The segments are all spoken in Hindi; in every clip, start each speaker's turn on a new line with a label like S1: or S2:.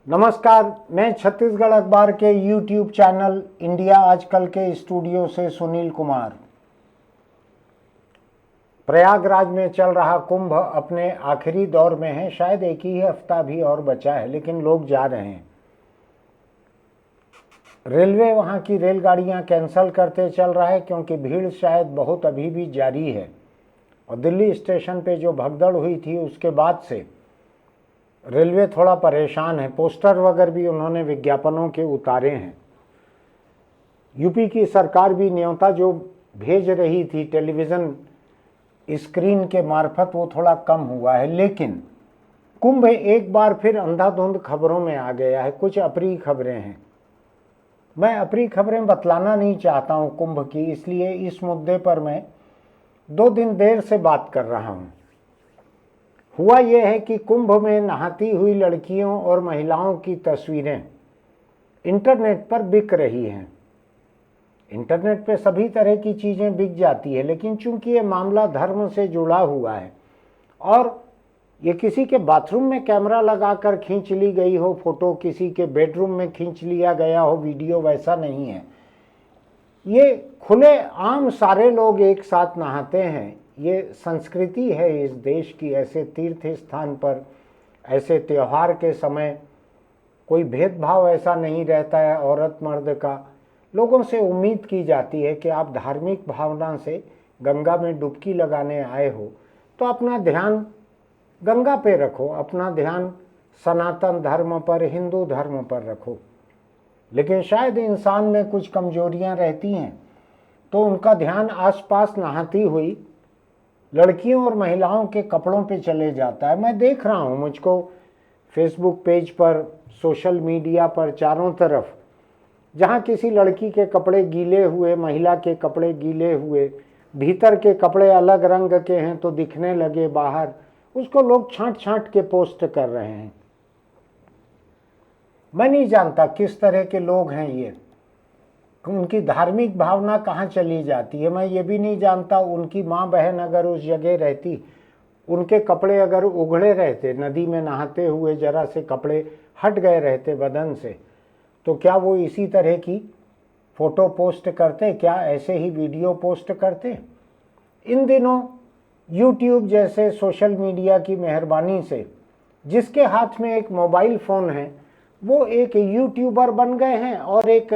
S1: नमस्कार, मैं छत्तीसगढ़ अखबार के यूट्यूब चैनल इंडिया आजकल के स्टूडियो से सुनील कुमार। प्रयागराज में चल रहा कुंभ अपने आखिरी दौर में है। शायद एक ही हफ्ता भी और बचा है, लेकिन लोग जा रहे हैं। रेलवे वहां की रेलगाड़ियां कैंसिल करते चल रहा है क्योंकि भीड़ शायद बहुत अभी भी जारी है। और दिल्ली स्टेशन पे जो भगदड़ हुई थी उसके बाद से रेलवे थोड़ा परेशान है। पोस्टर वगैरह भी उन्होंने विज्ञापनों के उतारे हैं। यूपी की सरकार भी न्योता जो भेज रही थी टेलीविज़न स्क्रीन के मार्फत, वो थोड़ा कम हुआ है। लेकिन कुंभ एक बार फिर अंधाधुंध खबरों में आ गया है। कुछ अप्रिय खबरें हैं। मैं अप्रिय खबरें बतलाना नहीं चाहता हूं कुंभ की, इसलिए इस मुद्दे पर मैं 2 दिन देर से बात कर रहा हूं। हुआ यह है कि कुंभ में नहाती हुई लड़कियों और महिलाओं की तस्वीरें इंटरनेट पर बिक रही हैं। इंटरनेट पे सभी तरह की चीज़ें बिक जाती है, लेकिन चूंकि ये मामला धर्म से जुड़ा हुआ है और ये किसी के बाथरूम में कैमरा लगाकर खींच ली गई हो फोटो, किसी के बेडरूम में खींच लिया गया हो वीडियो, वैसा नहीं है। ये खुले आम सारे लोग एक साथ नहाते हैं। ये संस्कृति है इस देश की। ऐसे तीर्थ स्थान पर, ऐसे त्यौहार के समय कोई भेदभाव ऐसा नहीं रहता है औरत मर्द का। लोगों से उम्मीद की जाती है कि आप धार्मिक भावना से गंगा में डुबकी लगाने आए हो तो अपना ध्यान गंगा पे रखो, अपना ध्यान सनातन धर्म पर, हिंदू धर्म पर रखो। लेकिन शायद इंसान में कुछ कमजोरियां रहती हैं तो उनका ध्यान आसपास नहाती हुई लड़कियों और महिलाओं के कपड़ों पे चले जाता है। मैं देख रहा हूँ, मुझको फेसबुक पेज पर, सोशल मीडिया पर चारों तरफ जहाँ किसी लड़की के कपड़े गीले हुए, महिला के कपड़े गीले हुए, भीतर के कपड़े अलग रंग के हैं तो दिखने लगे बाहर, उसको लोग छांट छांट के पोस्ट कर रहे हैं। मैं नहीं जानता किस तरह के लोग हैं ये, उनकी धार्मिक भावना कहाँ चली जाती है। मैं ये भी नहीं जानता उनकी माँ बहन अगर उस जगह रहती, उनके कपड़े अगर उघड़े रहते, नदी में नहाते हुए जरा से कपड़े हट गए रहते बदन से, तो क्या वो इसी तरह की फ़ोटो पोस्ट करते? क्या ऐसे ही वीडियो पोस्ट करते? इन दिनों यूट्यूब जैसे सोशल मीडिया की मेहरबानी से जिसके हाथ में एक मोबाइल फ़ोन है वो एक यूट्यूबर बन गए हैं और एक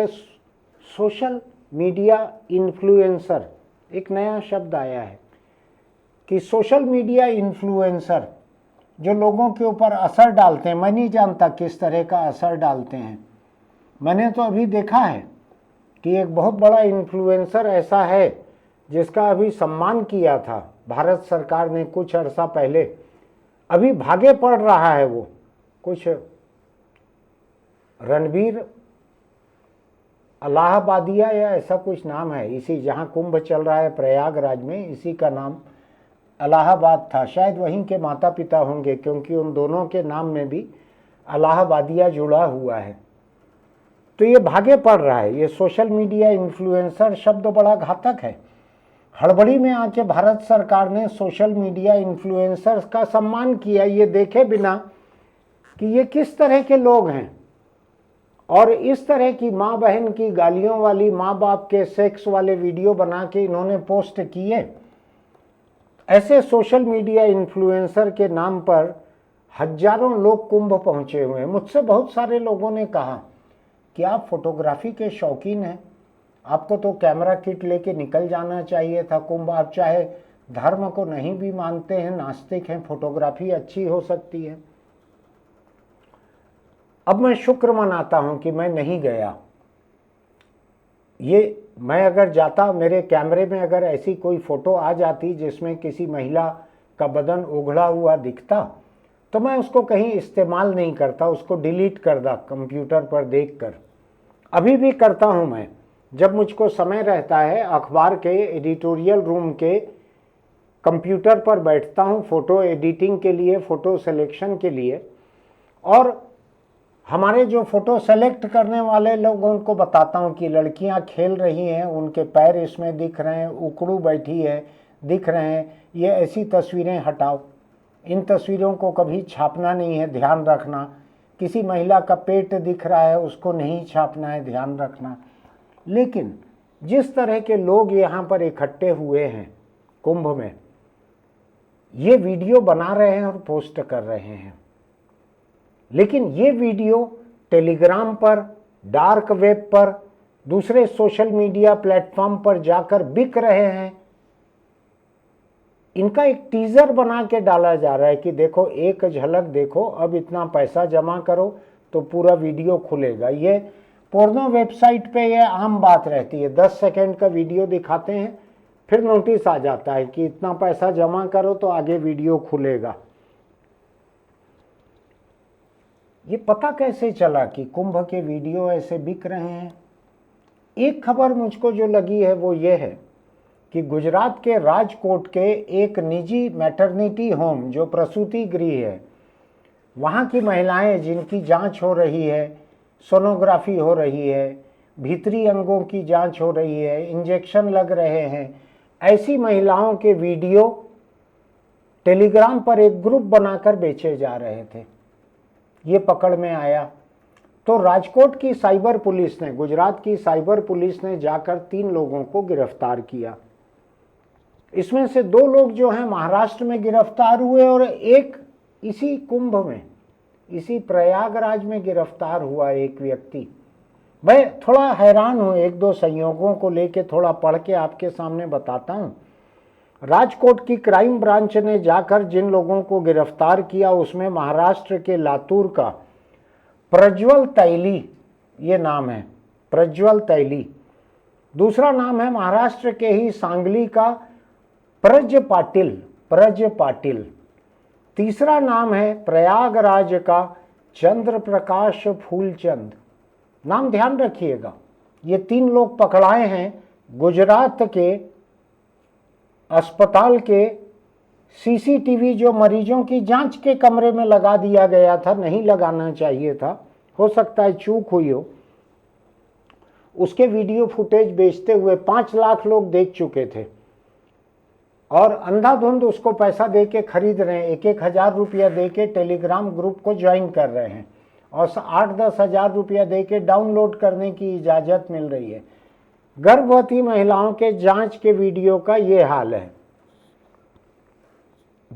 S1: सोशल मीडिया इन्फ्लुएंसर। एक नया शब्द आया है कि सोशल मीडिया इन्फ्लुएंसर जो लोगों के ऊपर असर डालते हैं। मैं नहीं जानता किस तरह का असर डालते हैं। मैंने तो अभी देखा है कि एक बहुत बड़ा इन्फ्लुएंसर ऐसा है जिसका अभी सम्मान किया था भारत सरकार ने कुछ अर्सा पहले, अभी भागे पड़ रहा है। वो कुछ रणवीर इलाहाबादिया या ऐसा कुछ नाम है, इसी जहाँ कुंभ चल रहा है प्रयागराज में, इसी का नाम इलाहाबाद था। शायद वहीं के माता पिता होंगे क्योंकि उन दोनों के नाम में भी इलाहाबादिया जुड़ा हुआ है। तो ये भागे पड़ रहा है। ये सोशल मीडिया इन्फ्लुएंसर शब्द बड़ा घातक है। हड़बड़ी में आके भारत सरकार ने सोशल मीडिया इन्फ्लुएंसर्स का सम्मान किया, ये देखे बिना कि ये किस तरह के लोग हैं। और इस तरह की माँ बहन की गालियों वाली, माँ बाप के सेक्स वाले वीडियो बना के इन्होंने पोस्ट किए। ऐसे सोशल मीडिया इन्फ्लुएंसर के नाम पर हजारों लोग कुंभ पहुंचे हुए हैं। मुझसे बहुत सारे लोगों ने कहा कि आप फोटोग्राफी के शौकीन हैं, आपको तो कैमरा किट लेके निकल जाना चाहिए था कुंभ। आप चाहे धर्म को नहीं भी मानते हैं, नास्तिक हैं, फोटोग्राफी अच्छी हो सकती है। अब मैं शुक्र मनाता हूं कि मैं नहीं गया। ये मैं अगर जाता, मेरे कैमरे में अगर ऐसी कोई फोटो आ जाती जिसमें किसी महिला का बदन उघड़ा हुआ दिखता, तो मैं उसको कहीं इस्तेमाल नहीं करता, उसको डिलीट करता कंप्यूटर पर देखकर। अभी भी करता हूं मैं, जब मुझको समय रहता है अखबार के एडिटोरियल रूम के कंप्यूटर पर बैठता हूं फ़ोटो एडिटिंग के लिए, फ़ोटो सिलेक्शन के लिए, और हमारे जो फ़ोटो सेलेक्ट करने वाले लोग उनको बताता हूं कि लड़कियां खेल रही हैं, उनके पैर इसमें दिख रहे हैं, उकड़ू बैठी है दिख रहे हैं, ये ऐसी तस्वीरें हटाओ। इन तस्वीरों को कभी छापना नहीं है, ध्यान रखना। किसी महिला का पेट दिख रहा है उसको नहीं छापना है, ध्यान रखना। लेकिन जिस तरह के लोग यहाँ पर इकट्ठे हुए हैं कुंभ में, ये वीडियो बना रहे हैं और पोस्ट कर रहे हैं, लेकिन ये वीडियो टेलीग्राम पर, डार्क वेब पर, दूसरे सोशल मीडिया प्लेटफॉर्म पर जाकर बिक रहे हैं। इनका एक टीजर बना के डाला जा रहा है कि देखो, एक झलक देखो, अब इतना पैसा जमा करो तो पूरा वीडियो खुलेगा। ये पोर्नो वेबसाइट पे ये आम बात रहती है, 10 सेकंड का वीडियो दिखाते हैं, फिर नोटिस आ जाता है कि इतना पैसा जमा करो तो आगे वीडियो खुलेगा। ये पता कैसे चला कि कुंभ के वीडियो ऐसे बिक रहे हैं? एक खबर मुझको जो लगी है वो ये है कि गुजरात के राजकोट के एक निजी मैटरनिटी होम, जो प्रसूति गृह है, वहाँ की महिलाएं जिनकी जांच हो रही है, सोनोग्राफी हो रही है, भीतरी अंगों की जांच हो रही है, इंजेक्शन लग रहे हैं, ऐसी महिलाओं के वीडियो टेलीग्राम पर एक ग्रुप बनाकर बेचे जा रहे थे। ये पकड़ में आया तो राजकोट की साइबर पुलिस ने, गुजरात की साइबर पुलिस ने जाकर 3 लोगों को गिरफ्तार किया। इसमें से 2 लोग जो हैं महाराष्ट्र में गिरफ्तार हुए और एक इसी कुंभ में, इसी प्रयागराज में गिरफ्तार हुआ एक व्यक्ति। मैं थोड़ा हैरान हूँ, 1-2 संयोगों को लेके थोड़ा पढ़ के आपके सामने बताता हूँ। राजकोट की क्राइम ब्रांच ने जाकर जिन लोगों को गिरफ्तार किया उसमें महाराष्ट्र के लातूर का प्रज्वल तैली, ये नाम है, प्रज्वल तैली। दूसरा नाम है महाराष्ट्र के ही सांगली का प्रज पाटिल। तीसरा नाम है प्रयागराज का चंद्र प्रकाश फूलचंद। नाम ध्यान रखिएगा। ये 3 लोग पकड़ाए हैं गुजरात के अस्पताल के सीसीटीवी जो मरीजों की जांच के कमरे में लगा दिया गया था, नहीं लगाना चाहिए था, हो सकता है चूक हुई हो, उसके वीडियो फुटेज बेचते हुए 5 लाख लोग देख चुके थे और अंधाधुंध उसको पैसा दे के खरीद रहे हैं। 1-1 हज़ार रुपया दे के टेलीग्राम ग्रुप को ज्वाइन कर रहे हैं और 8-10 हज़ार रुपया दे के डाउनलोड करने की इजाज़त मिल रही है। गर्भवती महिलाओं के जांच के वीडियो का ये हाल है।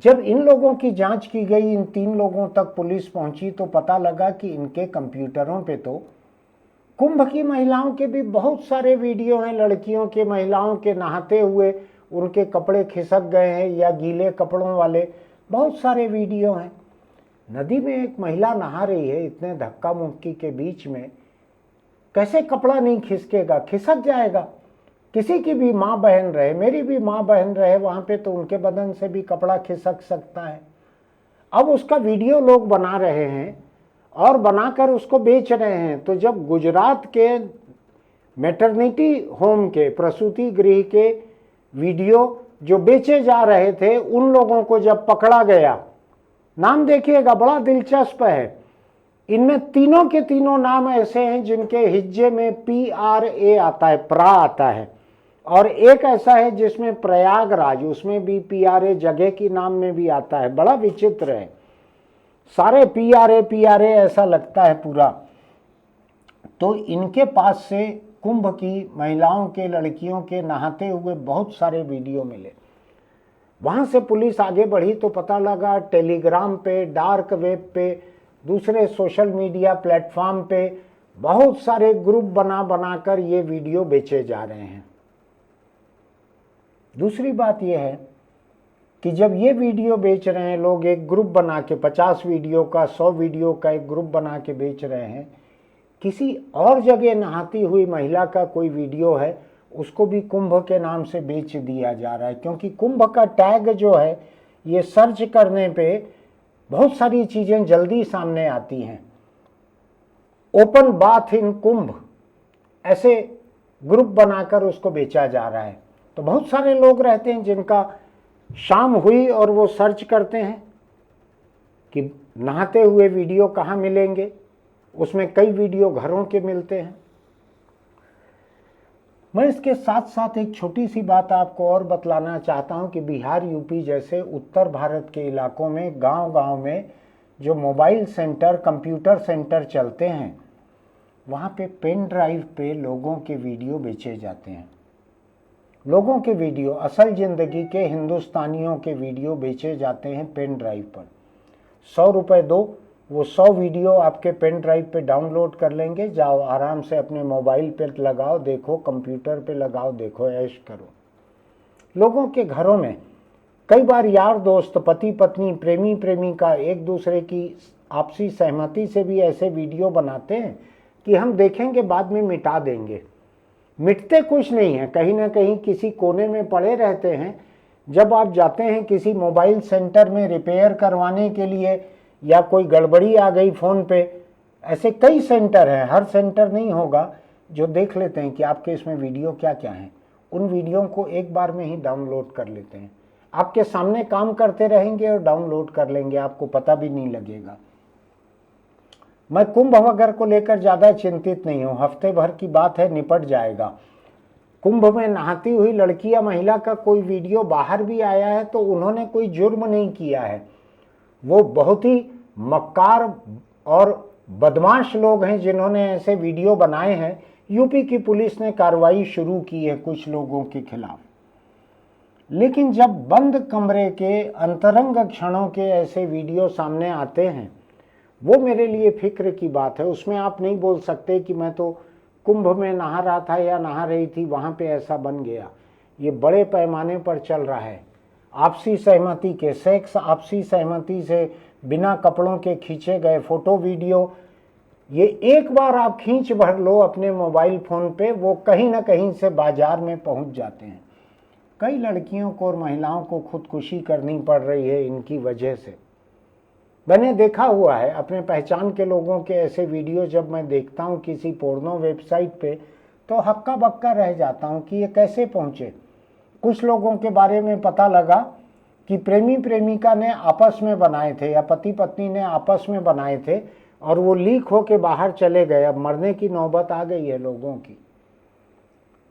S1: जब इन लोगों की जांच की गई, इन 3 लोगों तक पुलिस पहुंची तो पता लगा कि इनके कंप्यूटरों पे तो कुंभ की महिलाओं के भी बहुत सारे वीडियो हैं। लड़कियों के, महिलाओं के नहाते हुए, उनके कपड़े खिसक गए हैं या गीले कपड़ों वाले बहुत सारे वीडियो हैं। नदी में एक महिला नहा रही है, इतने धक्का मुक्की के बीच में कैसे कपड़ा नहीं खिसकेगा? खिसक जाएगा। किसी की भी माँ बहन रहे, मेरी भी माँ बहन रहे वहाँ पे, तो उनके बदन से भी कपड़ा खिसक सकता है। अब उसका वीडियो लोग बना रहे हैं और बनाकर उसको बेच रहे हैं। तो जब गुजरात के मैटरनिटी होम के, प्रसूति गृह के वीडियो जो बेचे जा रहे थे, उन लोगों को जब पकड़ा गया, नाम देखिएगा, बड़ा दिलचस्प है। इनमें तीनों के तीनों नाम ऐसे हैं जिनके हिज्जे में PRA आता है, प्रा आता है, और एक ऐसा है जिसमें प्रयागराज, उसमें भी PRA जगह की नाम में भी आता है। बड़ा विचित्र है, सारे PRA ऐसा लगता है पूरा। तो इनके पास से कुंभ की महिलाओं के, लड़कियों के नहाते हुए बहुत सारे वीडियो मिले। वहाँ से पुलिस आगे बढ़ी तो पता लगा टेलीग्राम पे, डार्क वेब पे, दूसरे सोशल मीडिया प्लेटफॉर्म पे बहुत सारे ग्रुप बनाकर ये वीडियो बेचे जा रहे हैं। दूसरी बात यह है कि जब ये वीडियो बेच रहे हैं लोग, एक ग्रुप बना के 50 वीडियो का, 100 वीडियो का एक ग्रुप बना के बेच रहे हैं, किसी और जगह नहाती हुई महिला का कोई वीडियो है, उसको भी कुंभ के नाम से बेच दिया जा रहा है। क्योंकि कुंभ का टैग जो है, ये सर्च करने पे बहुत सारी चीज़ें जल्दी सामने आती हैं। ओपन बाथ इन कुंभ, ऐसे ग्रुप बनाकर उसको बेचा जा रहा है। तो बहुत सारे लोग रहते हैं जिनका शाम हुई और वो सर्च करते हैं कि नहाते हुए वीडियो कहाँ मिलेंगे। उसमें कई वीडियो घरों के मिलते हैं। मैं इसके साथ साथ एक छोटी सी बात आपको और बतलाना चाहता हूं कि बिहार, यूपी जैसे उत्तर भारत के इलाकों में, गांव-गांव में जो मोबाइल सेंटर, कंप्यूटर सेंटर चलते हैं, वहाँ पे पेन ड्राइव पे लोगों के वीडियो बेचे जाते हैं। लोगों के वीडियो, असल ज़िंदगी के हिंदुस्तानियों के वीडियो बेचे जाते हैं पेन ड्राइव पर। 100 रुपये दो, वो 100 वीडियो आपके पेन ड्राइव पे डाउनलोड कर लेंगे। जाओ आराम से अपने मोबाइल पे लगाओ देखो, कंप्यूटर पे लगाओ देखो, ऐश करो। लोगों के घरों में कई बार यार दोस्त, पति पत्नी, प्रेमी प्रेमिका एक दूसरे की आपसी सहमति से भी ऐसे वीडियो बनाते हैं कि हम देखेंगे बाद में मिटा देंगे। मिटते कुछ नहीं है, कहीं ना कहीं किसी कोने में पड़े रहते हैं। जब आप जाते हैं किसी मोबाइल सेंटर में रिपेयर करवाने के लिए, या कोई गड़बड़ी आ गई फ़ोन पे, ऐसे कई सेंटर हैं, हर सेंटर नहीं होगा, जो देख लेते हैं कि आपके इसमें वीडियो क्या क्या हैं। उन वीडियो को एक बार में ही डाउनलोड कर लेते हैं। आपके सामने काम करते रहेंगे और डाउनलोड कर लेंगे, आपको पता भी नहीं लगेगा। मैं कुंभ वगैरह को लेकर ज़्यादा चिंतित नहीं हूँ, हफ्ते भर की बात है, निपट जाएगा। कुंभ में नहाती हुई लड़की या महिला का कोई वीडियो बाहर भी आया है तो उन्होंने कोई जुर्म नहीं किया है। वो बहुत ही मक्कार और बदमाश लोग हैं जिन्होंने ऐसे वीडियो बनाए हैं। यूपी की पुलिस ने कार्रवाई शुरू की है कुछ लोगों के खिलाफ। लेकिन जब बंद कमरे के अंतरंग क्षणों के ऐसे वीडियो सामने आते हैं, वो मेरे लिए फिक्र की बात है। उसमें आप नहीं बोल सकते कि मैं तो कुंभ में नहा रहा था या नहा रही थी, वहाँ पे ऐसा बन गया। ये बड़े पैमाने पर चल रहा है। आपसी सहमति के सेक्स, आपसी सहमति से बिना कपड़ों के खींचे गए फोटो वीडियो, ये एक बार आप खींच भर लो अपने मोबाइल फ़ोन पे, वो कहीं ना कहीं से बाजार में पहुंच जाते हैं। कई लड़कियों को और महिलाओं को खुदकुशी करनी पड़ रही है इनकी वजह से। मैंने देखा हुआ है अपने पहचान के लोगों के ऐसे वीडियो, जब मैं देखता हूँ किसी पोर्नो वेबसाइट पे तो हक्का बक्का रह जाता हूँ कि ये कैसे पहुँचे। कुछ लोगों के बारे में पता लगा कि प्रेमी प्रेमिका ने आपस में बनाए थे या पति पत्नी ने आपस में बनाए थे और वो लीक होके बाहर चले गए। अब मरने की नौबत आ गई है लोगों की।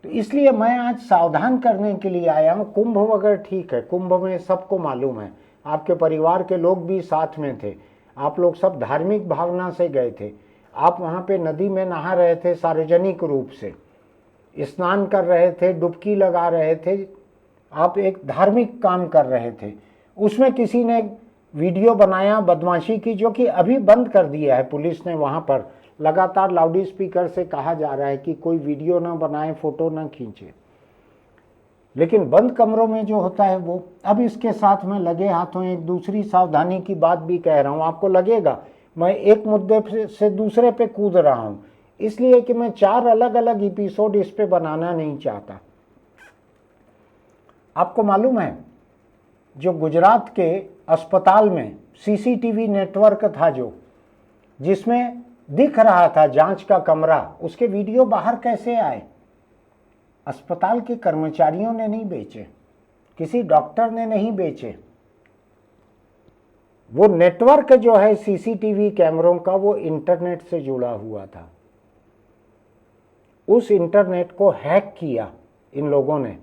S1: तो इसलिए मैं आज सावधान करने के लिए आया हूँ। कुंभ वगैरह ठीक है, कुंभ में सबको मालूम है, आपके परिवार के लोग भी साथ में थे, आप लोग सब धार्मिक भावना से गए थे। आप वहाँ पे नदी में नहा रहे थे, सार्वजनिक रूप से स्नान कर रहे थे, डुबकी लगा रहे थे, आप एक धार्मिक काम कर रहे थे। उसमें किसी ने वीडियो बनाया बदमाशी की, जो कि अभी बंद कर दिया है पुलिस ने। वहाँ पर लगातार लाउड स्पीकर से कहा जा रहा है कि कोई वीडियो ना बनाए, फोटो ना खींचे। लेकिन बंद कमरों में जो होता है वो, अब इसके साथ में लगे हाथों एक दूसरी सावधानी की बात भी कह रहा हूँ। आपको लगेगा मैं एक मुद्दे से दूसरे पे कूद रहा हूँ, इसलिए कि मैं 4 अलग अलग एपिसोड इस पे बनाना नहीं चाहता। आपको मालूम है, जो गुजरात के अस्पताल में सीसीटीवी नेटवर्क था, जो जिसमें दिख रहा था जांच का कमरा, उसके वीडियो बाहर कैसे आए? अस्पताल के कर्मचारियों ने नहीं बेचे, किसी डॉक्टर ने नहीं बेचे। वो नेटवर्क जो है सीसीटीवी कैमरों का, वो इंटरनेट से जुड़ा हुआ था। उस इंटरनेट को हैक किया इन लोगों ने।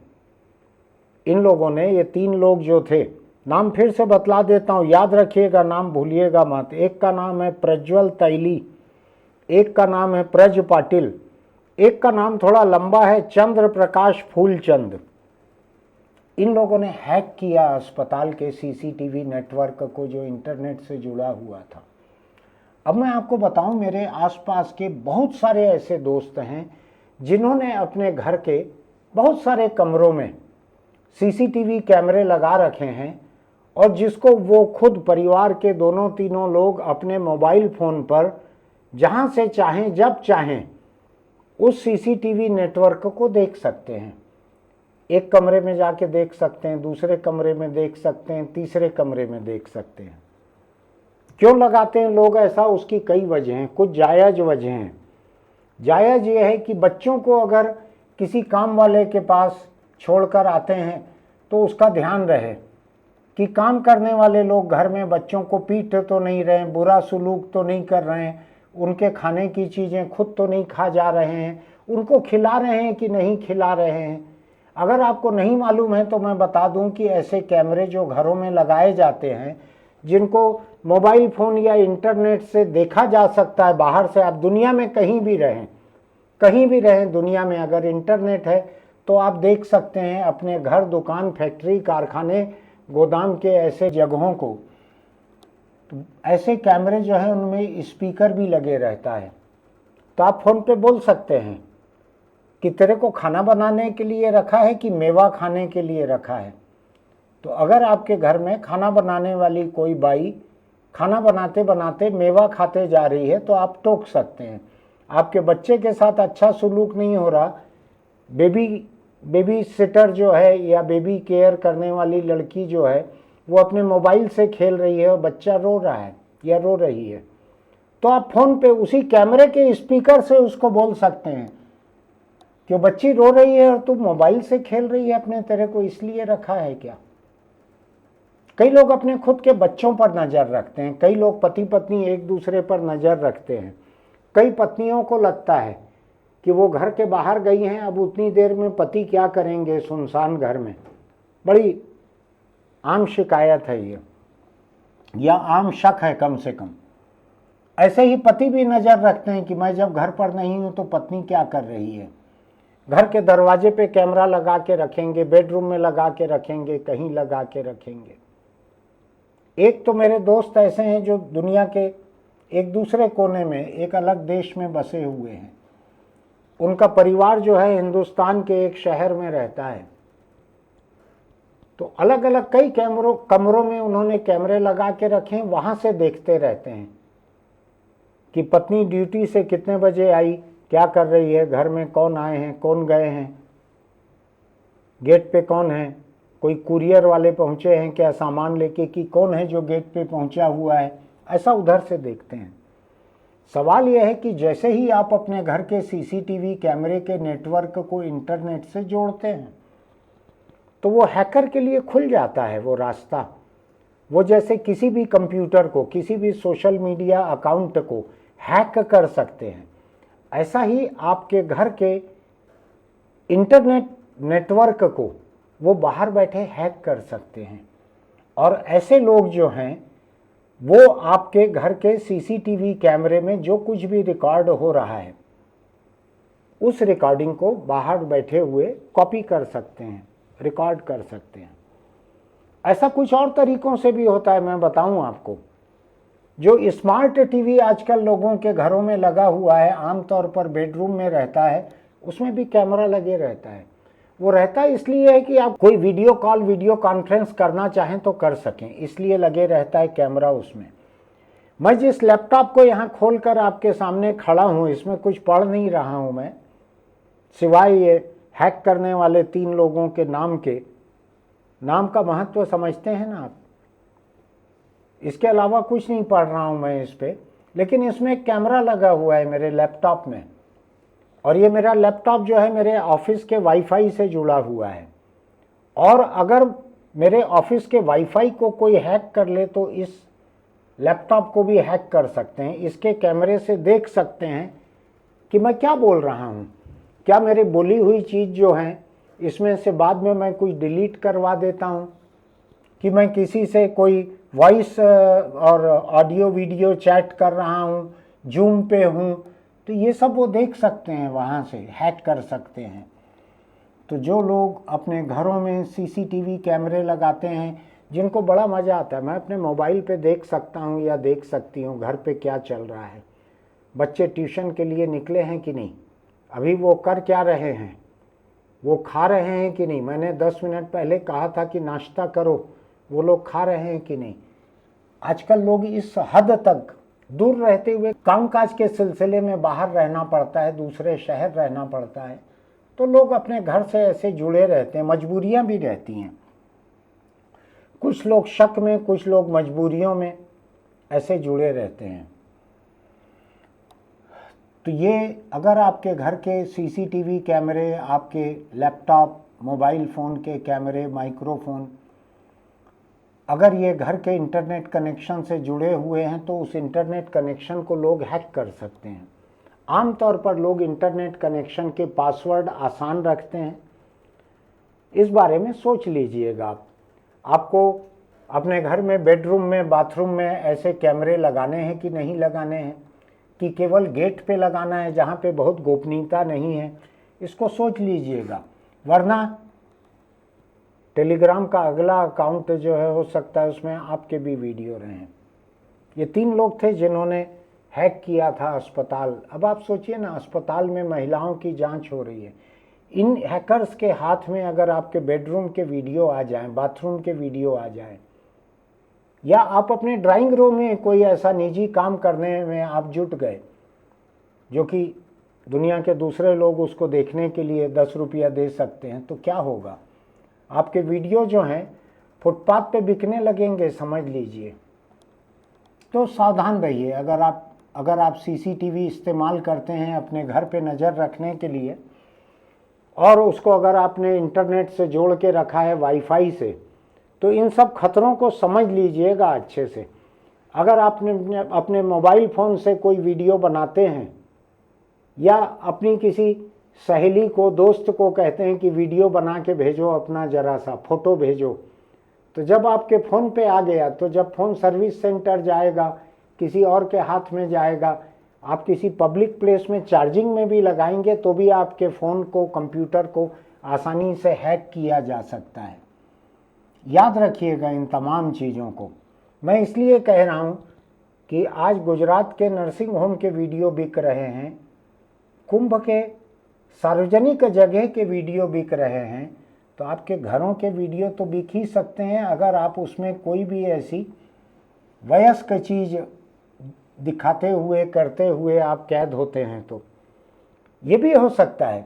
S1: ये 3 लोग जो थे, नाम फिर से बतला देता हूँ, याद रखिएगा, नाम भूलिएगा मत। एक का नाम है प्रज्वल तैली, एक का नाम है प्रज पाटिल, एक का नाम थोड़ा लंबा है चंद्र प्रकाश फूलचंद। इन लोगों ने हैक किया अस्पताल के सीसीटीवी नेटवर्क को, जो इंटरनेट से जुड़ा हुआ था। अब मैं आपको बताऊं, मेरे आसपास के बहुत सारे ऐसे दोस्त हैं जिन्होंने अपने घर के बहुत सारे कमरों में सीसीटीवी कैमरे लगा रखे हैं, और जिसको वो खुद परिवार के दोनों तीनों लोग अपने मोबाइल फ़ोन पर जहां से चाहें जब चाहें उस सीसीटीवी नेटवर्क को देख सकते हैं। एक कमरे में जाके देख सकते हैं, दूसरे कमरे में देख सकते हैं, तीसरे कमरे में देख सकते हैं। क्यों लगाते हैं लोग ऐसा? उसकी कई वजह हैं, कुछ जायज़ वजह हैं। जायज़ ये है कि बच्चों को अगर किसी काम वाले के पास छोड़कर आते हैं तो उसका ध्यान रहे कि काम करने वाले लोग घर में बच्चों को पीट तो नहीं रहे हैं, बुरा सलूक तो नहीं कर रहे हैं, उनके खाने की चीज़ें खुद तो नहीं खा जा रहे हैं, उनको खिला रहे हैं कि नहीं खिला रहे हैं। अगर आपको नहीं मालूम है तो मैं बता दूं कि ऐसे कैमरे जो घरों में लगाए जाते हैं, जिनको मोबाइल फ़ोन या इंटरनेट से देखा जा सकता है बाहर से। आप दुनिया में कहीं भी रहें दुनिया में, अगर इंटरनेट है तो आप देख सकते हैं अपने घर, दुकान, फैक्ट्री, कारखाने, गोदाम के ऐसे जगहों को। तो ऐसे कैमरे जो है उनमें स्पीकर भी लगे रहता है, तो आप फ़ोन पे बोल सकते हैं कि तेरे को खाना बनाने के लिए रखा है कि मेवा खाने के लिए रखा है। तो अगर आपके घर में खाना बनाने वाली कोई बाई खाना बनाते बनाते मेवा खाते जा रही है तो आप टोक सकते हैं। आपके बच्चे के साथ अच्छा सलूक नहीं हो रहा, बेबी सिटर जो है या बेबी केयर करने वाली लड़की जो है वो अपने मोबाइल से खेल रही है और बच्चा रो रहा है या रो रही है, तो आप फ़ोन पे उसी कैमरे के स्पीकर से उसको बोल सकते हैं कि बच्ची रो रही है और तू मोबाइल से खेल रही है, अपने तेरे को इसलिए रखा है क्या। कई लोग अपने खुद के बच्चों पर नज़र रखते हैं, कई लोग पति पत्नी एक दूसरे पर नज़र रखते हैं। कई पत्नियों को लगता है कि वो घर के बाहर गई हैं, अब उतनी देर में पति क्या करेंगे सुनसान घर में। बड़ी आम शिकायत है ये, या आम शक है कम से कम। ऐसे ही पति भी नज़र रखते हैं कि मैं जब घर पर नहीं हूँ तो पत्नी क्या कर रही है। घर के दरवाजे पे कैमरा लगा के रखेंगे, बेडरूम में लगा के रखेंगे, कहीं लगा के रखेंगे। एक तो मेरे दोस्त ऐसे हैं जो दुनिया के एक दूसरे कोने में एक अलग देश में बसे हुए हैं। उनका परिवार जो है हिंदुस्तान के एक शहर में रहता है, तो अलग अलग कई कमरों में उन्होंने कैमरे लगा के रखे हैं। वहाँ से देखते रहते हैं कि पत्नी ड्यूटी से कितने बजे आई, क्या कर रही है, घर में कौन आए हैं, कौन गए हैं, गेट पे कौन है, कोई कुरियर वाले पहुँचे हैं क्या सामान लेके, कि कौन है जो गेट पे पहुँचा हुआ है, ऐसा उधर से देखते हैं। सवाल यह है कि जैसे ही आप अपने घर के सीसीटीवी कैमरे के नेटवर्क को इंटरनेट से जोड़ते हैं तो वो हैकर के लिए खुल जाता है वो रास्ता। वो जैसे किसी भी कंप्यूटर को, किसी भी सोशल मीडिया अकाउंट को हैक कर सकते हैं, ऐसा ही आपके घर के इंटरनेट नेटवर्क को वो बाहर बैठे हैक कर सकते हैं। और ऐसे लोग जो हैं वो आपके घर के सीसीटीवी कैमरे में जो कुछ भी रिकॉर्ड हो रहा है उस रिकॉर्डिंग को बाहर बैठे हुए कॉपी कर सकते हैं, रिकॉर्ड कर सकते हैं। ऐसा कुछ और तरीकों से भी होता है, मैं बताऊं आपको। जो स्मार्ट टीवी आजकल लोगों के घरों में लगा हुआ है, आमतौर पर बेडरूम में रहता है, उसमें भी कैमरा लगे रहता है। वो रहता इसलिए है कि आप कोई वीडियो कॉल, वीडियो कॉन्फ्रेंस करना चाहें तो कर सकें, इसलिए लगे रहता है कैमरा उसमें। मैं जिस लैपटॉप को यहाँ खोलकर आपके सामने खड़ा हूँ, इसमें कुछ पढ़ नहीं रहा हूँ मैं, सिवाय ये हैक करने वाले 3 लोगों के नाम का महत्व समझते हैं ना आप। इसके अलावा कुछ नहीं पढ़ रहा हूँ मैं इस पर, लेकिन इसमें एक कैमरा लगा हुआ है मेरे लैपटॉप में, और ये मेरा लैपटॉप जो है मेरे ऑफिस के वाईफाई से जुड़ा हुआ है। और अगर मेरे ऑफिस के वाईफाई को कोई हैक कर ले तो इस लैपटॉप को भी हैक कर सकते हैं। इसके कैमरे से देख सकते हैं कि मैं क्या बोल रहा हूँ, क्या मेरी बोली हुई चीज़ जो है इसमें से बाद में मैं कुछ डिलीट करवा देता हूँ, कि मैं किसी से कोई वॉइस और ऑडियो वीडियो चैट कर रहा हूँ, जूम पे हूँ, तो ये सब वो देख सकते हैं, वहाँ से हैक कर सकते हैं। तो जो लोग अपने घरों में सीसीटीवी कैमरे लगाते हैं, जिनको बड़ा मज़ा आता है, मैं अपने मोबाइल पे देख सकता हूँ या देख सकती हूँ घर पे क्या चल रहा है, बच्चे ट्यूशन के लिए निकले हैं कि नहीं, अभी वो कर क्या रहे हैं, वो खा रहे हैं कि नहीं, मैंने 10 मिनट पहले कहा था कि नाश्ता करो, वो लोग खा रहे हैं कि नहीं। आजकल लोग इस हद तक दूर रहते हुए कामकाज के सिलसिले में बाहर रहना पड़ता है, दूसरे शहर रहना पड़ता है, तो लोग अपने घर से ऐसे जुड़े रहते हैं, मजबूरियां भी रहती हैं। कुछ लोग शक में, कुछ लोग मजबूरियों में ऐसे जुड़े रहते हैं। तो ये अगर आपके घर के सीसीटीवी कैमरे, आपके लैपटॉप, मोबाइल फ़ोन के कैमरे, माइक्रोफोन, अगर ये घर के इंटरनेट कनेक्शन से जुड़े हुए हैं तो उस इंटरनेट कनेक्शन को लोग हैक कर सकते हैं। आमतौर पर लोग इंटरनेट कनेक्शन के पासवर्ड आसान रखते हैं, इस बारे में सोच लीजिएगा। आपको अपने घर में बेडरूम में बाथरूम में ऐसे कैमरे लगाने हैं कि नहीं लगाने हैं, कि केवल गेट पे लगाना है जहाँ पे बहुत गोपनीयता नहीं है, इसको सोच लीजिएगा। वरना टेलीग्राम का अगला अकाउंट जो है हो सकता है उसमें आपके भी वीडियो रहें। ये 3 लोग थे जिन्होंने हैक किया था अस्पताल। अब आप सोचिए ना, अस्पताल में महिलाओं की जांच हो रही है, इन हैकर्स के हाथ में अगर आपके बेडरूम के वीडियो आ जाएं, बाथरूम के वीडियो आ जाएं, या आप अपने ड्राइंग रूम में कोई ऐसा निजी काम करने में आप जुट गए जो कि दुनिया के दूसरे लोग उसको देखने के लिए 10 रुपया दे सकते हैं, तो क्या होगा? आपके वीडियो जो हैं फुटपाथ पे बिकने लगेंगे, समझ लीजिए। तो सावधान रहिए। अगर आप सीसीटीवी इस्तेमाल करते हैं अपने घर पे नज़र रखने के लिए, और उसको अगर आपने इंटरनेट से जोड़ के रखा है वाईफाई से, तो इन सब खतरों को समझ लीजिएगा अच्छे से। अगर आपने अपने मोबाइल फ़ोन से कोई वीडियो बनाते हैं या अपनी किसी सहेली को, दोस्त को कहते हैं कि वीडियो बना के भेजो, अपना ज़रा सा फ़ोटो भेजो, तो जब आपके फ़ोन पे आ गया, तो जब फ़ोन सर्विस सेंटर जाएगा, किसी और के हाथ में जाएगा, आप किसी पब्लिक प्लेस में चार्जिंग में भी लगाएंगे तो भी आपके फ़ोन को, कंप्यूटर को आसानी से हैक किया जा सकता है। याद रखिएगा इन तमाम चीज़ों को। मैं इसलिए कह रहा हूँ कि आज गुजरात के नर्सिंग होम के वीडियो बिक रहे हैं, कुंभ के सार्वजनिक जगह के वीडियो बिक रहे हैं, तो आपके घरों के वीडियो तो बिक ही सकते हैं अगर आप उसमें कोई भी ऐसी वयस्क चीज़ दिखाते हुए, करते हुए आप कैद होते हैं। तो ये भी हो सकता है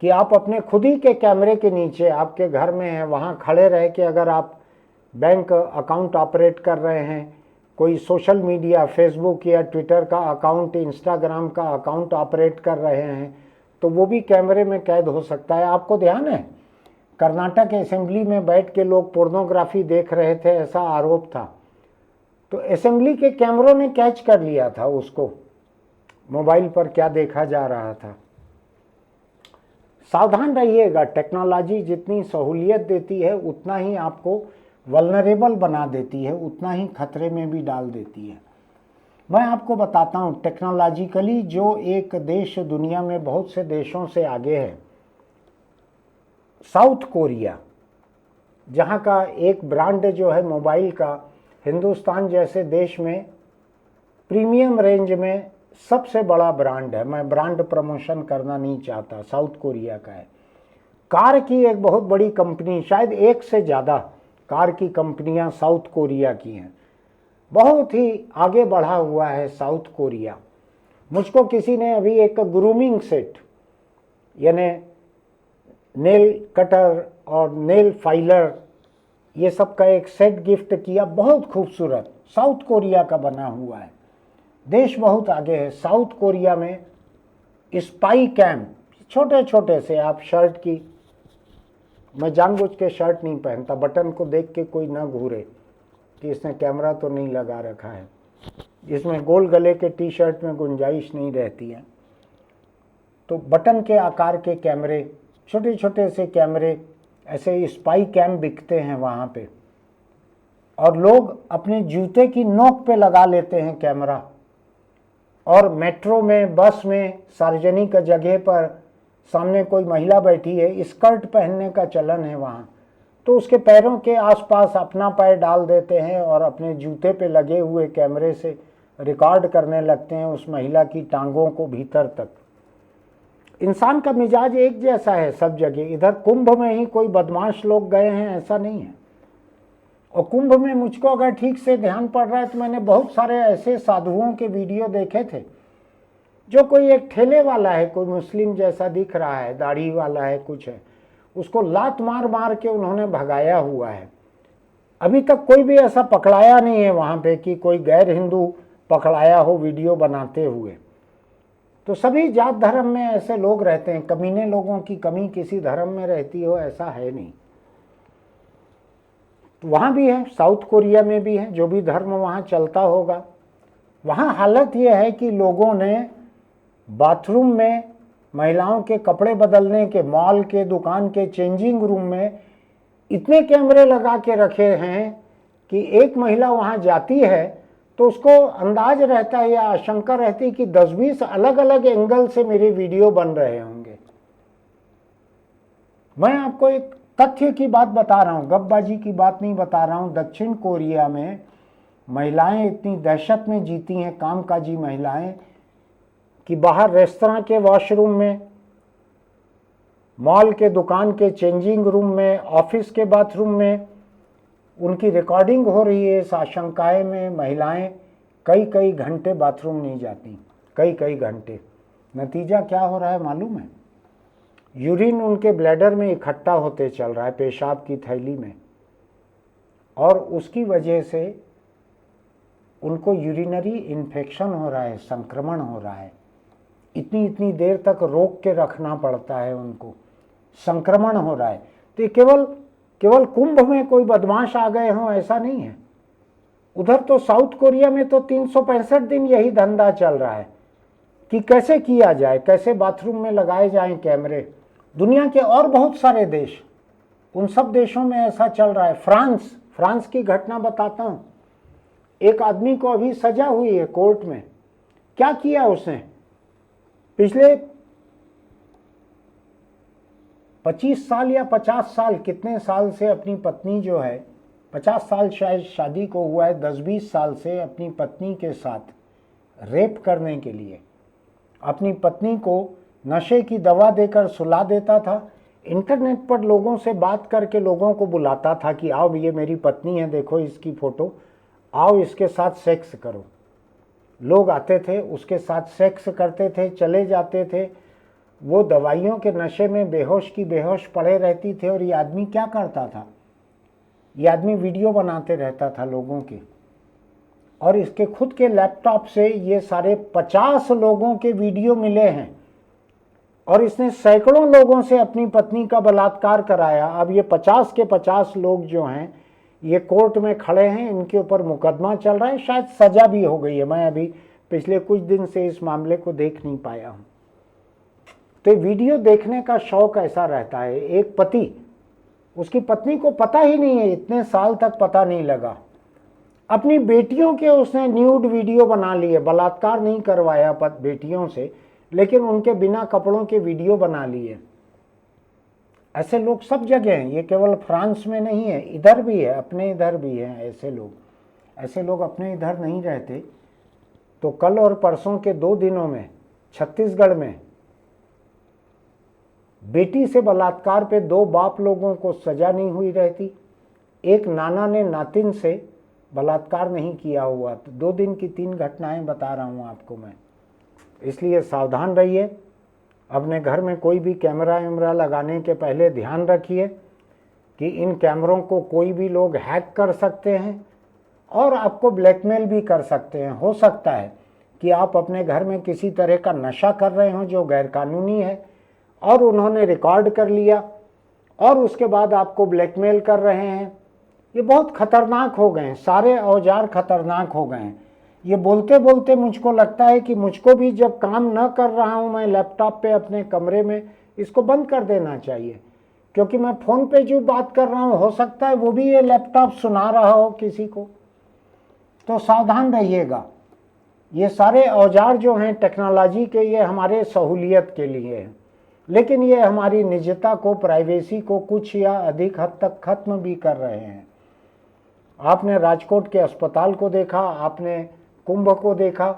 S1: कि आप अपने खुद ही के कैमरे के नीचे, आपके घर में हैं, वहाँ खड़े रह के अगर आप बैंक अकाउंट ऑपरेट कर रहे हैं, कोई सोशल मीडिया, फेसबुक या ट्विटर का अकाउंट, इंस्टाग्राम का अकाउंट ऑपरेट कर रहे हैं, तो वो भी कैमरे में कैद हो सकता है। आपको ध्यान है, कर्नाटक असेंबली में बैठ के लोग पोर्नोग्राफी देख रहे थे, ऐसा आरोप था, तो असेंबली के कैमरों ने कैच कर लिया था उसको, मोबाइल पर क्या देखा जा रहा था। सावधान रहिएगा। टेक्नोलॉजी जितनी सहूलियत देती है उतना ही आपको वल्नरेबल बना देती है, उतना ही खतरे में भी डाल देती है। मैं आपको बताता हूँ, टेक्नोलॉजिकली जो एक देश दुनिया में बहुत से देशों से आगे है, साउथ कोरिया, जहाँ का एक ब्रांड जो है मोबाइल का हिंदुस्तान जैसे देश में प्रीमियम रेंज में सबसे बड़ा ब्रांड है। मैं ब्रांड प्रमोशन करना नहीं चाहता, साउथ कोरिया का है। कार की एक बहुत बड़ी कंपनी, शायद 1 से ज़्यादा कार की कंपनियां साउथ कोरिया की हैं। बहुत ही आगे बढ़ा हुआ है साउथ कोरिया। मुझको किसी ने अभी एक ग्रूमिंग सेट, यानी नेल कटर और नेल फाइलर, ये सब का एक सेट गिफ्ट किया, बहुत खूबसूरत, साउथ कोरिया का बना हुआ है। देश बहुत आगे है। साउथ कोरिया में स्पाई कैम, छोटे छोटे से, आप शर्ट की, मैं जानबूझ के शर्ट नहीं पहनता, बटन को देख के कोई ना घूरे कि इसने कैमरा तो नहीं लगा रखा है, जिसमें गोल गले के टी शर्ट में गुंजाइश नहीं रहती है। तो बटन के आकार के कैमरे, छोटे छोटे से कैमरे, ऐसे स्पाई कैम बिकते हैं वहाँ पे, और लोग अपने जूते की नोक पे लगा लेते हैं कैमरा। और मेट्रो में, बस में, सार्वजनिक जगह पर सामने कोई महिला बैठी है, स्कर्ट पहनने का चलन है वहाँ, तो उसके पैरों के आसपास अपना पैर डाल देते हैं और अपने जूते पे लगे हुए कैमरे से रिकॉर्ड करने लगते हैं उस महिला की टांगों को भीतर तक। इंसान का मिजाज एक जैसा है सब जगह। इधर कुंभ में ही कोई बदमाश लोग गए हैं ऐसा नहीं है। और कुंभ में मुझको अगर ठीक से ध्यान पड़ रहा है तो मैंने बहुत सारे ऐसे साधुओं के वीडियो देखे थे, जो कोई एक ठेले वाला है, कोई मुस्लिम जैसा दिख रहा है, दाढ़ी वाला है, कुछ है, उसको लात मार मार के उन्होंने भगाया हुआ है। अभी तक कोई भी ऐसा पकड़ाया नहीं है वहाँ पे कि कोई गैर हिंदू पकड़ाया हो वीडियो बनाते हुए। तो सभी जात धर्म में ऐसे लोग रहते हैं, कमीने लोगों की कमी किसी धर्म में रहती हो ऐसा है नहीं। तो वहाँ भी है, साउथ कोरिया में भी है, जो भी धर्म वहाँ चलता होगा। वहाँ हालत यह है कि लोगों ने बाथरूम में महिलाओं के कपड़े बदलने के, मॉल के, दुकान के चेंजिंग रूम में इतने कैमरे लगा के रखे हैं कि एक महिला वहाँ जाती है तो उसको अंदाज रहता है या आशंका रहती है कि 10-20 अलग अलग एंगल से मेरे वीडियो बन रहे होंगे। मैं आपको एक तथ्य की बात बता रहा हूँ, गपबाजी की बात नहीं बता रहा हूँ। दक्षिण कोरिया में महिलाएं इतनी दहशत में जीती हैं, कामकाजी महिलाएं, कि बाहर रेस्तरां के वॉशरूम में, मॉल के दुकान के चेंजिंग रूम में, ऑफिस के बाथरूम में उनकी रिकॉर्डिंग हो रही है। इस आशंकाएं में महिलाएं कई कई घंटे बाथरूम नहीं जाती, कई कई घंटे। नतीजा क्या हो रहा है मालूम है? यूरिन उनके ब्लैडर में इकट्ठा होते चल रहा है, पेशाब की थैली में, और उसकी वजह से उनको यूरिनरी इन्फेक्शन हो रहा है, संक्रमण हो रहा है। इतनी इतनी देर तक रोक के रखना पड़ता है उनको, संक्रमण हो रहा है। तो ये केवल कुंभ में कोई बदमाश आ गए हों ऐसा नहीं है। उधर तो साउथ कोरिया में तो 365 दिन यही धंधा चल रहा है कि कैसे किया जाए, कैसे बाथरूम में लगाए जाएं कैमरे। दुनिया के और बहुत सारे देश, उन सब देशों में ऐसा चल रहा है। फ्रांस की घटना बताता हूं। एक आदमी को अभी सजा हुई है कोर्ट में। क्या किया उसने? पिछले 25 साल या 50 साल, कितने साल से अपनी पत्नी जो है, 50 साल शायद शादी को हुआ है, 10-20 साल से अपनी पत्नी के साथ रेप करने के लिए अपनी पत्नी को नशे की दवा देकर सुला देता था। इंटरनेट पर लोगों से बात करके लोगों को बुलाता था कि आओ, ये मेरी पत्नी है, देखो इसकी फोटो, आओ इसके साथ सेक्स करो। लोग आते थे, उसके साथ सेक्स करते थे, चले जाते थे। वो दवाइयों के नशे में बेहोश की बेहोश पड़े रहती थे। और ये आदमी क्या करता था? ये आदमी वीडियो बनाते रहता था लोगों के, और इसके खुद के लैपटॉप से ये सारे 50 लोगों के वीडियो मिले हैं, और इसने सैकड़ों लोगों से अपनी पत्नी का बलात्कार कराया। अब ये 50 के 50 लोग जो हैं ये कोर्ट में खड़े हैं, इनके ऊपर मुकदमा चल रहा है, शायद सजा भी हो गई है। मैं अभी पिछले कुछ दिन से इस मामले को देख नहीं पाया हूँ। तो वीडियो देखने का शौक ऐसा रहता है। एक पति, उसकी पत्नी को पता ही नहीं है, इतने साल तक पता नहीं लगा। अपनी बेटियों के उसने न्यूड वीडियो बना लिए, बलात्कार नहीं करवाया बेटियों से, लेकिन उनके बिना कपड़ों के वीडियो बना लिए। ऐसे लोग सब जगह हैं, ये केवल फ्रांस में नहीं है, इधर भी है, अपने इधर भी है ऐसे लोग। ऐसे लोग अपने इधर नहीं रहते। तो कल और परसों के 2 दिनों में छत्तीसगढ़ में बेटी से बलात्कार पे 2 बाप लोगों को सजा नहीं हुई रहती। एक नाना ने नातिन से बलात्कार नहीं किया हुआ। तो 2 दिन की 3 घटनाएं बता रहा हूँ आपको मैं। इसलिए सावधान रहिए। अपने घर में कोई भी कैमरा वैमरा लगाने के पहले ध्यान रखिए कि इन कैमरों को कोई भी लोग हैक कर सकते हैं और आपको ब्लैकमेल भी कर सकते हैं। हो सकता है कि आप अपने घर में किसी तरह का नशा कर रहे हो जो गैरकानूनी है, और उन्होंने रिकॉर्ड कर लिया और उसके बाद आपको ब्लैकमेल कर रहे हैं। ये बहुत खतरनाक हो गए हैं, सारे औजार खतरनाक हो गए हैं। ये बोलते बोलते मुझको लगता है कि मुझको भी जब काम न कर रहा हूँ मैं लैपटॉप पे अपने कमरे में, इसको बंद कर देना चाहिए। क्योंकि मैं फ़ोन पे जो बात कर रहा हूँ, हो सकता है वो भी ये लैपटॉप सुना रहा हो किसी को। तो सावधान रहिएगा। ये सारे औजार जो हैं टेक्नोलॉजी के, ये हमारे सहूलियत के लिए हैं, लेकिन ये हमारी निजता को, प्राइवेसी को कुछ या अधिक हद तक खत्म भी कर रहे हैं। आपने राजकोट के अस्पताल को देखा, आपने कुंभ को देखा।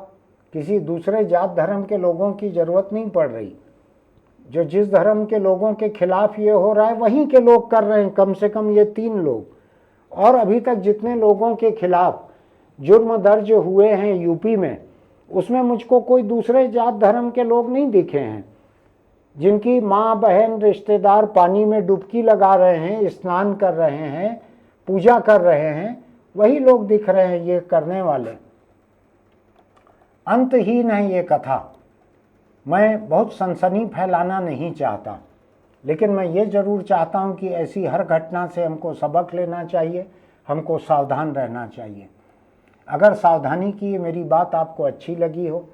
S1: किसी दूसरे जात धर्म के लोगों की जरूरत नहीं पड़ रही। जो जिस धर्म के लोगों के खिलाफ ये हो रहा है वहीं के लोग कर रहे हैं, कम से कम ये 3 लोग। और अभी तक जितने लोगों के खिलाफ जुर्म दर्ज हुए हैं यूपी में, उसमें मुझको कोई दूसरे जात धर्म के लोग नहीं दिखे हैं। जिनकी माँ बहन रिश्तेदार पानी में डुबकी लगा रहे हैं, स्नान कर रहे हैं, पूजा कर रहे हैं, वही लोग दिख रहे हैं ये करने वाले। अंतहीन है ये कथा। मैं बहुत सनसनी फैलाना नहीं चाहता, लेकिन मैं ये ज़रूर चाहता हूँ कि ऐसी हर घटना से हमको सबक लेना चाहिए, हमको सावधान रहना चाहिए। अगर सावधानी की मेरी बात आपको अच्छी लगी हो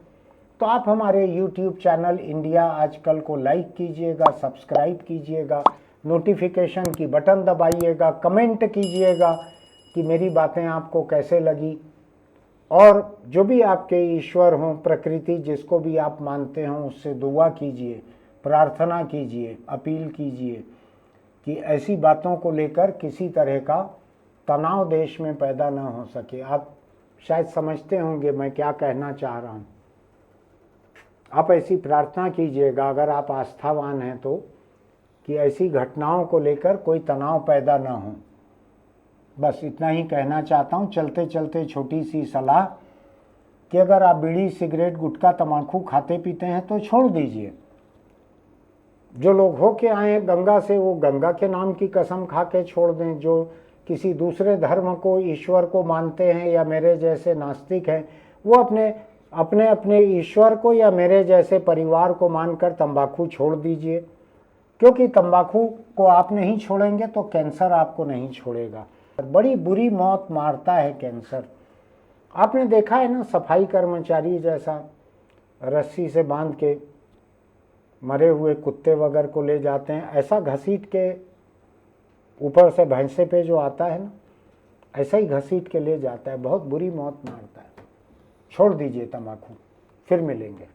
S1: तो आप हमारे YouTube चैनल इंडिया आजकल को लाइक कीजिएगा, सब्सक्राइब कीजिएगा, नोटिफिकेशन की बटन दबाइएगा, कमेंट कीजिएगा, कि मेरी बातें आपको कैसे लगी, और जो भी आपके ईश्वर हों, प्रकृति, जिसको भी आप मानते हों, उससे दुआ कीजिए, प्रार्थना कीजिए, अपील कीजिए कि ऐसी बातों को लेकर किसी तरह का तनाव देश में पैदा न हो सके। आप शायद समझते होंगे मैं क्या कहना चाह रहा हूँ। आप ऐसी प्रार्थना कीजिएगा, अगर आप आस्थावान हैं तो, कि ऐसी घटनाओं को लेकर कोई तनाव पैदा न हो। बस इतना ही कहना चाहता हूँ। चलते चलते छोटी सी सलाह कि अगर आप बीड़ी, सिगरेट, गुटखा, तम्बाकू खाते पीते हैं तो छोड़ दीजिए। जो लोग होके आए गंगा से, वो गंगा के नाम की कसम खा के छोड़ दें। जो किसी दूसरे धर्म को, ईश्वर को मानते हैं या मेरे जैसे नास्तिक हैं, वो अपने अपने ईश्वर को या मेरे जैसे परिवार को मानकर तंबाकू छोड़ दीजिए, क्योंकि तंबाकू को आप नहीं छोड़ेंगे तो कैंसर आपको नहीं छोड़ेगा। बड़ी बुरी मौत मारता है कैंसर। आपने देखा है ना, सफाई कर्मचारी जैसा रस्सी से बांध के मरे हुए कुत्ते वगैरह को ले जाते हैं, ऐसा घसीट के ऊपर से भैंसे पे जो आता है ना, ऐसा ही घसीट के ले जाता है। बहुत बुरी मौत मारता है। छोड़ दीजिए तंबाकू। फिर मिलेंगे।